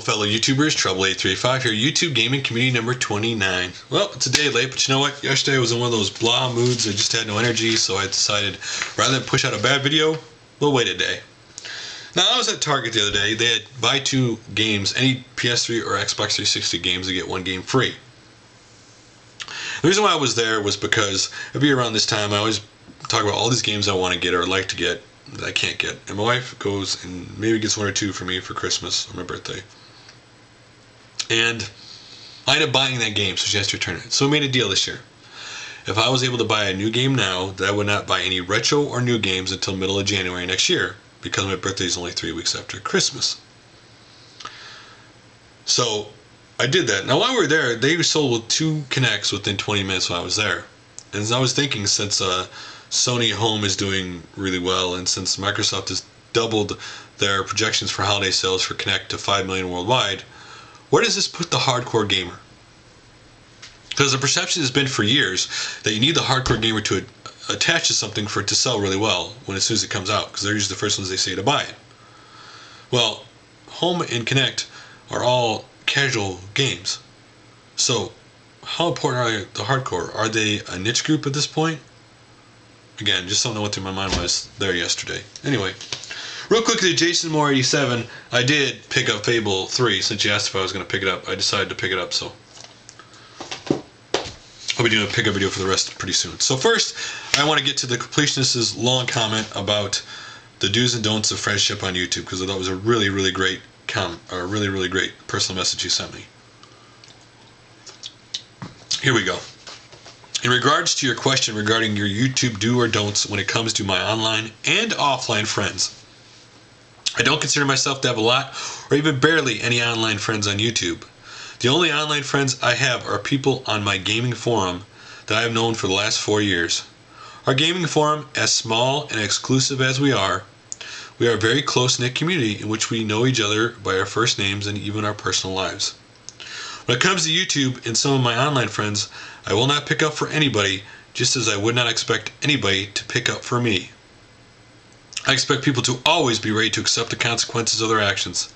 fellow YouTubers, Trouble8385 here, YouTube Gaming Community number 29. Well, it's a day late, but you know what? Yesterday I was in one of those blah moods. I just had no energy, so I decided rather than push out a bad video, we'll wait a day. Now, I was at Target the other day. They had buy 2 games, any PS3 or Xbox 360 games, to get 1 game free. The reason why I was there was because every year around this time I always talk about all these games I want to get or like to get that I can't get. And my wife goes and maybe gets 1 or 2 for me for Christmas or my birthday. And I ended up buying that game, so she has to return it. So we made a deal this year. If I was able to buy a new game now, that I would not buy any retro or new games until middle of January next year, because my birthday is only 3 weeks after Christmas. So I did that. Now while we were there, they sold 2 Kinects within 20 minutes while I was there. And as I was thinking, since Sony Home is doing really well, and since Microsoft has doubled their projections for holiday sales for Kinect to 5 million worldwide, where does this put the hardcore gamer? Because the perception has been for years that you need the hardcore gamer to attach to something for it to sell really well as soon as it comes out, because they're usually the first ones they say to buy it. Well, Home and Kinect are all casual games. So how important are the hardcore? Are they a niche group at this point? Again, just something that went through my mind while I was there yesterday. Anyway, real quickly, Jason Moore 87, I did pick up Fable 3. Since you asked if I was going to pick it up, I decided to pick it up, so I'll be doing a pickup video for the rest pretty soon. So first, I want to get to the completionist's long comment about the do's and don'ts of friendship on YouTube, because I thought it was a really, really great really great personal message he sent me. Here we go. In regards to your question regarding your YouTube do or don'ts when it comes to my online and offline friends, I don't consider myself to have a lot or even barely any online friends on YouTube. The only online friends I have are people on my gaming forum that I have known for the last 4 years. Our gaming forum, as small and exclusive as we are a very close-knit community in which we know each other by our first names and even our personal lives. When it comes to YouTube and some of my online friends, I will not pick up for anybody, just as I would not expect anybody to pick up for me. I expect people to always be ready to accept the consequences of their actions.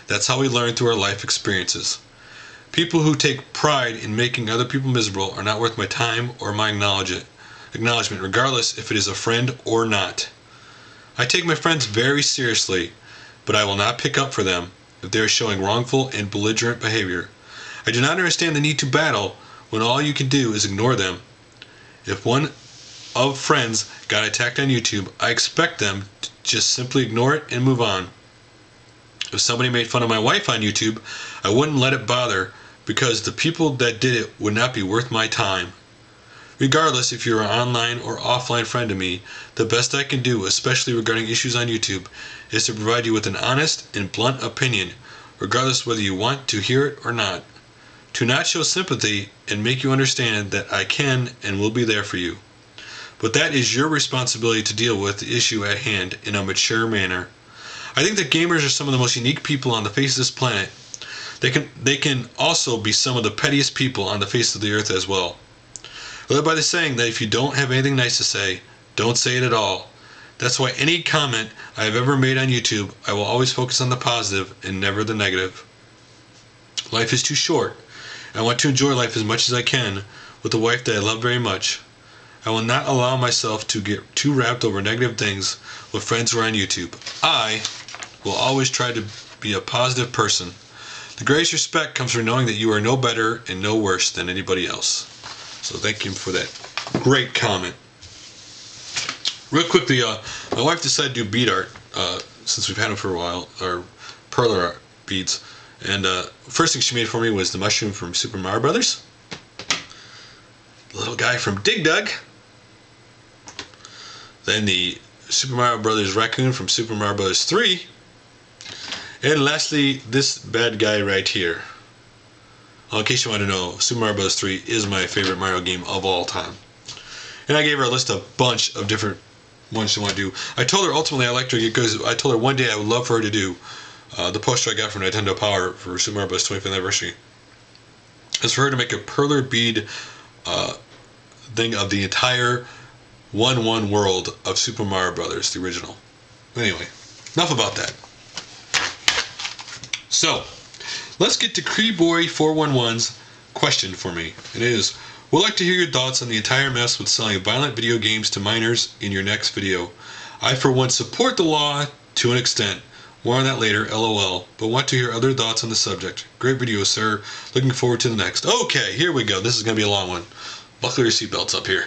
That's how we learn through our life experiences. People who take pride in making other people miserable are not worth my time or my acknowledgement, regardless if it is a friend or not. I take my friends very seriously, but I will not pick up for them if they are showing wrongful and belligerent behavior. I do not understand the need to battle when all you can do is ignore them. If one of friends got attacked on YouTube, I expect them to just simply ignore it and move on. If somebody made fun of my wife on YouTube, I wouldn't let it bother, because the people that did it would not be worth my time. Regardless if you're an online or offline friend to me, the best I can do, especially regarding issues on YouTube, is to provide you with an honest and blunt opinion, regardless whether you want to hear it or not. To not show sympathy and make you understand that I can and will be there for you. But that is your responsibility to deal with the issue at hand in a mature manner. I think that gamers are some of the most unique people on the face of this planet. They can also be some of the pettiest people on the face of the earth as well. I live by the saying that if you don't have anything nice to say, don't say it at all. That's why any comment I have ever made on YouTube, I will always focus on the positive and never the negative. Life is too short. I want to enjoy life as much as I can with a wife that I love very much. I will not allow myself to get too wrapped over negative things with friends who are on YouTube. I will always try to be a positive person. The greatest respect comes from knowing that you are no better and no worse than anybody else. So thank you for that great comment. Real quickly, my wife decided to do bead art since we've had them for a while, or perler art beads. And first thing she made for me was the mushroom from Super Mario Brothers, the little guy from Dig Dug, then the Super Mario Brothers raccoon from Super Mario Brothers 3, and lastly this bad guy right here. Well, in case you want to know, Super Mario Bros. 3 is my favorite Mario game of all time. And I gave her a list of a bunch of different ones she wanted to do. I told her ultimately I liked her because I told her one day I would love for her to do the poster I got from Nintendo Power for Super Mario Bros. 25th anniversary. Is for her to make a perler bead thing of the entire 1-1 world of Super Mario Brothers, the original. Anyway, enough about that. So, let's get to Creeboy411's question for me. It is, would like to hear your thoughts on the entire mess with selling violent video games to minors in your next video. I for one support the law to an extent. More on that later, LOL. But want to hear other thoughts on the subject. Great video, sir. Looking forward to the next. Okay, here we go. This is going to be a long one. Buckle your seatbelts up here.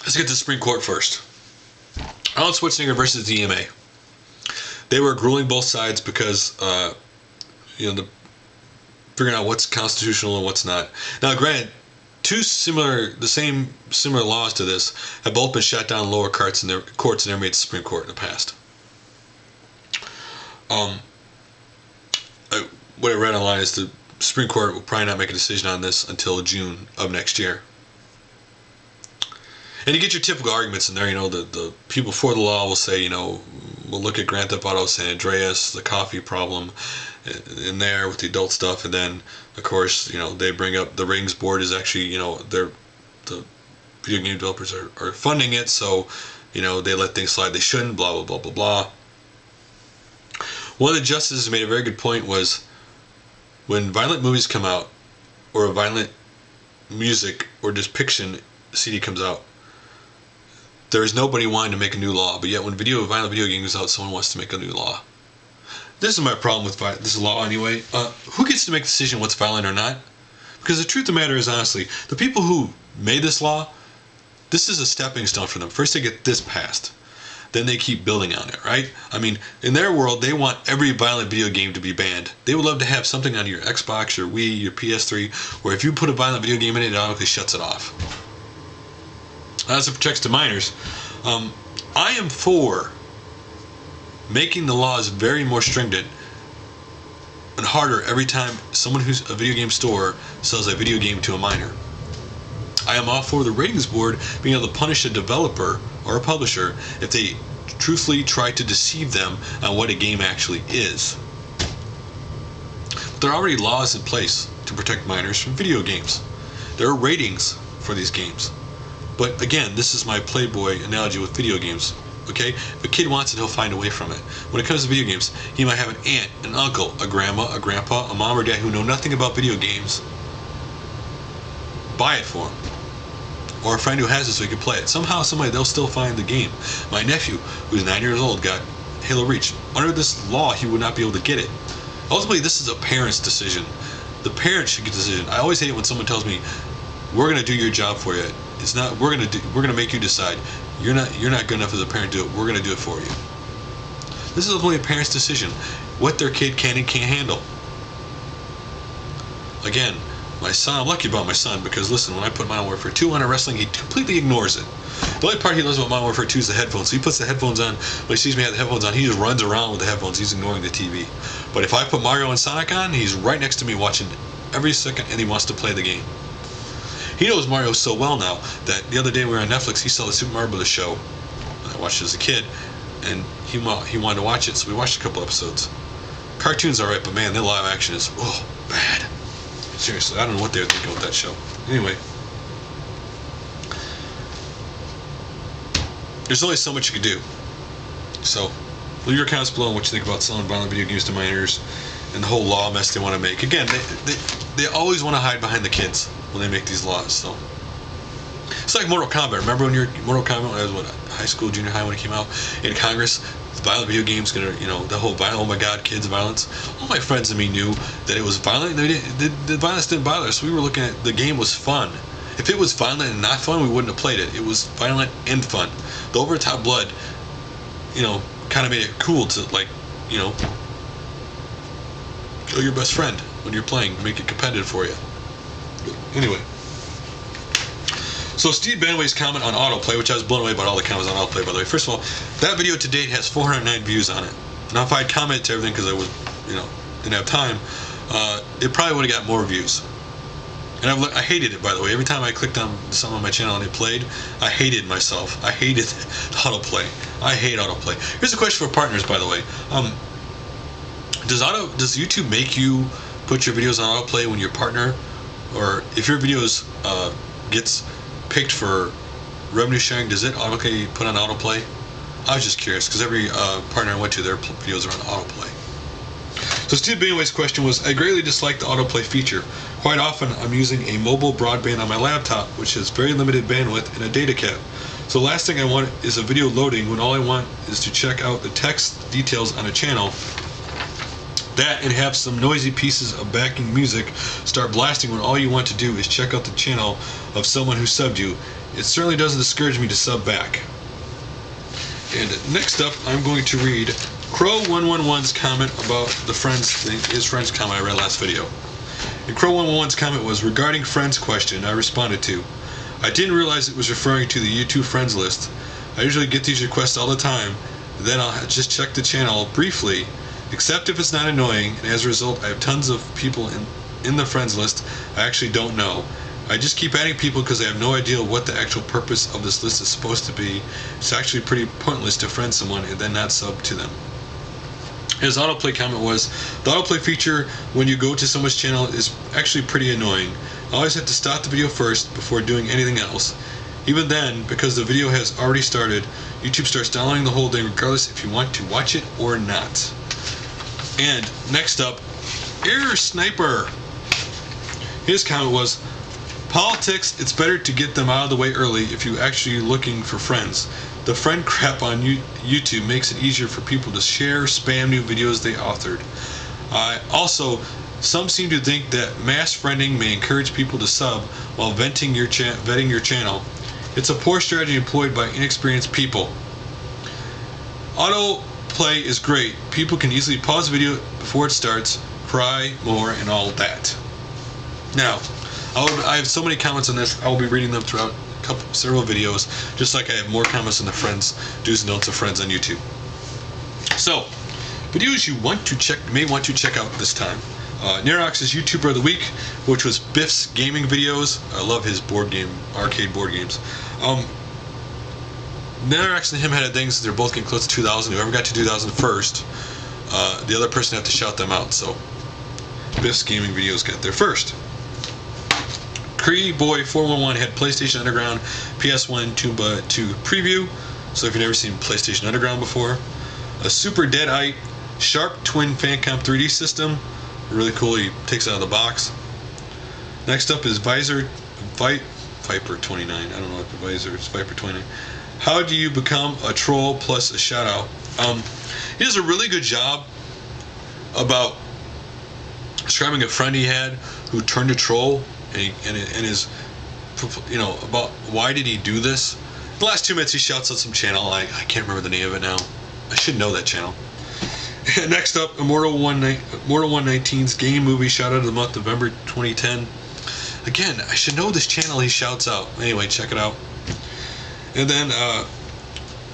Let's get to the Supreme Court first. Arnold Schwarzenegger versus the EMA. They were grueling both sides because, figuring out what's constitutional and what's not. Now, granted, similar laws to this have both been shot down in lower courts and never made the Supreme Court in the past. What I read online is the Supreme Court will probably not make a decision on this until June of next year. And you get your typical arguments in there. The people for the law will say, we'll look at Grand Theft Auto San Andreas, the coffee problem in there with the adult stuff, and then of course they bring up the ratings board is actually the video game developers are funding it, so they let things slide they shouldn't, blah blah blah blah blah. One of the justices made a very good point was when violent movies come out or a violent music or depiction CD comes out, there is nobody wanting to make a new law, but yet when violent video game is out, someone wants to make a new law. This is my problem with this law anyway. Who gets to make the decision what's violent or not? Because the truth of the matter is, honestly, the people who made this law, this is a stepping stone for them. First they get this passed, then they keep building on it, right? I mean, in their world, they want every violent video game to be banned. They would love to have something on your Xbox, your Wii, your PS3, where if you put a violent video game in it, it automatically shuts it off. As it protects the minors, I am for making the laws very more stringent and harder every time someone who's a video game store sells a video game to a minor. I am all for the ratings board being able to punish a developer or a publisher if they truthfully try to deceive them on what a game actually is. But there are already laws in place to protect minors from video games. There are ratings for these games. But again, this is my Playboy analogy with video games. Okay? If a kid wants it, he'll find a way from it. When it comes to video games, he might have an aunt, an uncle, a grandma, a grandpa, a mom or dad who know nothing about video games. Buy it for him. Or a friend who has it so he can play it. Somehow, somebody, they'll still find the game. My nephew, who's 9 years old, got Halo Reach. Under this law, he would not be able to get it. Ultimately, this is a parent's decision. The parent should get the decision. I always hate it when someone tells me, "We're going to do your job for you." It's not. We're going to make you decide. You're not good enough as a parent to do it. We're going to do it for you. This is ultimately a parent's decision, what their kid can and can't handle. Again, my son, I'm lucky about my son because listen, when I put Modern Warfare 2 on a wrestling, he completely ignores it. The only part he loves about Modern Warfare 2 is the headphones. So he puts the headphones on. When he sees me have the headphones on, he just runs around with the headphones. He's ignoring the TV. But if I put Mario and Sonic on, he's right next to me watching every second, and he wants to play the game. He knows Mario so well now that the other day we were on Netflix, he saw the Super Mario Bros. Show. I watched it as a kid, and he wanted to watch it, so we watched a couple episodes. Cartoon's alright, but man, the live action is, bad. Seriously, I don't know what they were thinking with that show. Anyway. There's only so much you can do. So, leave your comments below on what you think about selling violent video games to minors and the whole law mess they want to make. Again, they always want to hide behind the kids when they make these laws. So it's like Mortal Kombat. Remember when Mortal Kombat, when I was high school, junior high, when it came out in Congress, the violent video games gonna, the whole violent, oh my God, kids violence. All my friends and me knew that it was violent. The violence didn't bother us. We were looking at the game was fun. If it was violent and not fun, we wouldn't have played it. It was violent and fun. The over-the-top blood, kind of made it cool to kill your best friend when you're playing, make it competitive for you. Anyway, so Steve Benway's comment on autoplay, which I was blown away about all the comments on autoplay, by the way. First of all, that video to date has 409 views on it. Now, if I'd commented to everything because I was, didn't have time, it probably would have got more views. And I hated it, by the way. Every time I clicked on something on my channel and it played, I hated myself. I hated autoplay. I hate autoplay. Here's a question for partners, by the way. Does YouTube make you put your videos on autoplay when your partner, or if your videos gets picked for revenue sharing, does it automatically put on autoplay? I was just curious because every partner I went to, their videos are on autoplay. So So Steve Benway's question was, I greatly dislike the autoplay feature. Quite often I'm using a mobile broadband on my laptop, which has very limited bandwidth and a data cap. So the last thing I want is a video loading when all I want is to check out the text details on a channel. That and have some noisy pieces of backing music start blasting when all you want to do is check out the channel of someone who subbed you. It certainly doesn't discourage me to sub back. And next up, I'm going to read Crow111's comment about the his friend's comment I read last video. And Crow111's comment was, regarding friends question, I responded to, I didn't realize it was referring to the YouTube friends list. I usually get these requests all the time, then I'll just check the channel briefly, except if it's not annoying, and as a result I have tons of people in the friends list I actually don't know. I just keep adding people because I have no idea what the actual purpose of this list is supposed to be. It's actually pretty pointless to friend someone and then not sub to them. His autoplay comment was, the autoplay feature when you go to someone's channel is actually pretty annoying. I always have to stop the video first before doing anything else. Even then, because the video has already started, YouTube starts downloading the whole thing regardless if you want to watch it or not. And next up, Air Sniper. His comment was, politics, it's better to get them out of the way early if you're actually looking for friends. The friend crap on YouTube makes it easier for people to share spam new videos they authored. Also, some seem to think that mass friending may encourage people to sub while vetting your channel. It's a poor strategy employed by inexperienced people. Autoplay is great. People can easily pause the video before it starts, cry more, and all that. Now, I have so many comments on this. I will be reading them throughout several videos, just like I have more comments on the friends, do's and don'ts of friends on YouTube. So, videos you may want to check out this time. Narox's YouTuber of the Week, which was Biff's gaming videos. I love his arcade board games. Narox and him had things. They're both getting close to 2,000. Whoever got to 2,000 first, the other person have to shout them out. So, Biff's gaming videos got there first. Boy411 had PlayStation Underground PS1 Tomba 2 preview, so if you've never seen PlayStation Underground before. A Superdeadite Sharp Twin Famicom 3D system, really cool, he takes it out of the box. Next up is Viper 29, I don't know what the visor is, Viper 29. How do you become a troll plus a shout out? He does a really good job about describing a friend he had who turned a troll. And his, about why did he do this. The last 2 minutes he shouts out some channel. I can't remember the name of it now. I should know that channel. Next up, Immortal 119's game movie shout out of the month, November 2010. Again, I should know this channel he shouts out. Anyway, check it out. And then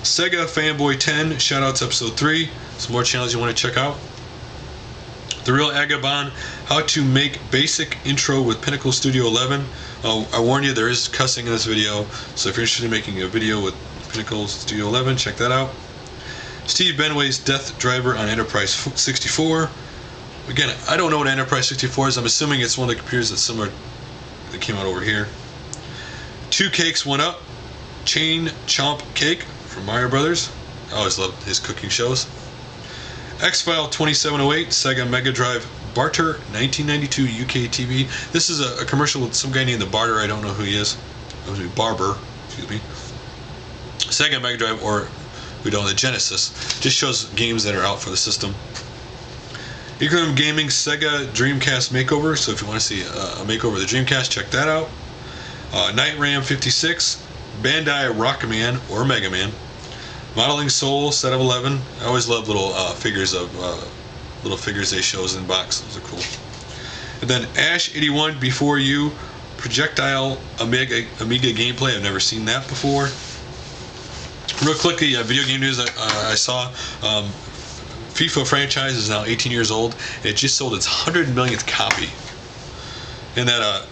Sega Fanboy 10 shout outs episode 3. Some more channels you want to check out. TherealArgerbon, how to make basic intro with Pinnacle Studio 11. I warn you, there is cussing in this video, so if you're interested in making a video with Pinnacle Studio 11, check that out. Steve Benway's Death Driver on Enterprise 64. Again, I don't know what Enterprise 64 is. I'm assuming it's one of the computers that's similar that came out over here. 2 Cakes, 1 Up. Chomp Cake from Mario Brothers. I always loved his cooking shows. X-File 2708, Sega Mega Drive Barter, 1992 UK TV. This is a commercial with some guy named the Barter. I don't know who he is. It was Barber, excuse me. Sega Mega Drive, or we don't know, the Genesis. Just shows games that are out for the system. EquilibriumGaming Sega Dreamcast Makeover. So if you want to see a makeover of the Dreamcast, check that out. Night Ram 56, Bandai Rockman or Megaman. Modeling Soul set of 11. I always love little figures they shows in box. Those are cool. And then Ash 81 Before You, Projectyle Amiga gameplay. I've never seen that before. Real quickly, video game news I saw. FIFA franchise is now 18 years old. It just sold its 100 millionth copy. And that